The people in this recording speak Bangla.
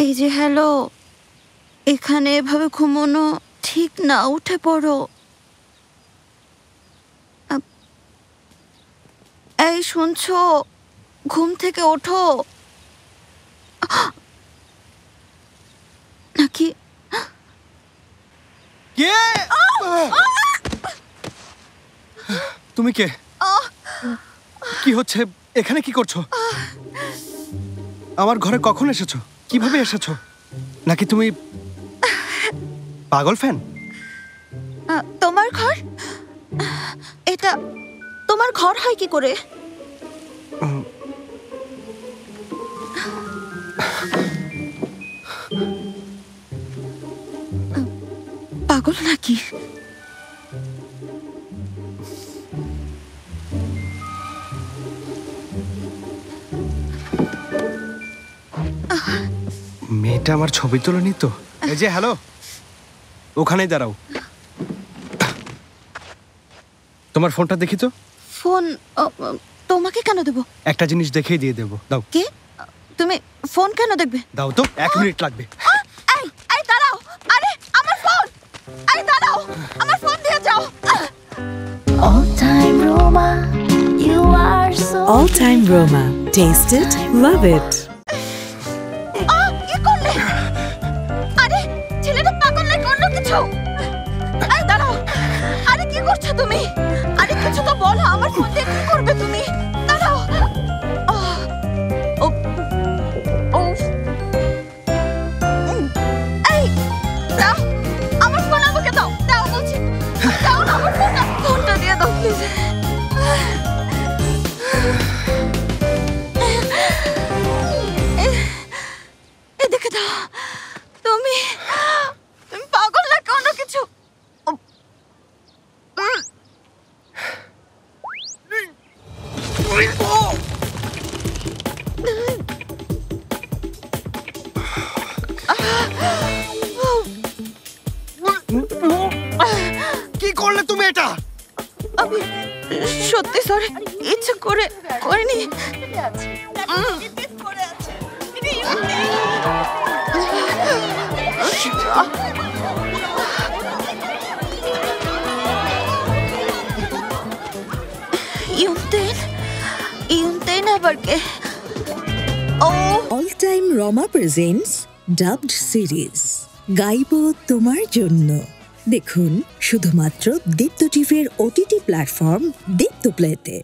এই যে হ্যালো, এখানে এভাবে ঘুমানো ঠিক না, উঠে পড়ো। এই শুনছো, ঘুম থেকে ওঠো। নাকি কে? তুমি কে? কি হচ্ছে এখানে? কি করছো? আমার ঘরে কখন এসেছো? কিভাবে এসেছো? নাকি তুমি পাগল ফ্যান? তোমার ঘর? এটা তোমার ঘর হয় কি করে? পাগল নাকি? মেয়েটা আমার ছবি তোলেনি তো? এই যে হ্যালো, ওখানেই দাঁড়াও। তোমার ফোনটা দেখি তো। ফোন তোমাকে কেন দেবো? একটা জিনিস দেখেই দিয়ে দেবো, দাও। কে? তুমি ফোন কেন দেখবে? দাও তো, 1 মিনিট লাগবে। এই দাঁড়াও, আরে আমার ফোন! এই দাঁড়াও, আমার ফোন দিয়ে যাও। All time Roma, you are so All Time Roma. Taste it, love it. কি করলে? আরে ছেলেটা পাগল না, করলো কিছু? এই দাঁড়াও, আরে কি করছো তুমি? আরে কিছু তো বলো, আমার ফোন দিয়ে কি করবে তুমি? দাঁড়াও। এই দাও, আমার ফোন আমাকে দাও, দাও বলছি, দাও না আমার ফোনটা, ফোনটা দিয়ে দাও প্লিজ। এদিকে দাও। তুমি তুমি পাগল না কোনো কিছু? কি করলে তুমি এটা? আমি সত্যি সরি, ইচ্ছে করে করিনি। ইউনতেন আবার কে? All Time Roma presents dubbed series গাইবো তোমার জন্য। দেখুন শুধুমাত্র দীপ্ত টিভির OTT প্ল্যাটফর্ম দীপ্ত প্লেতে।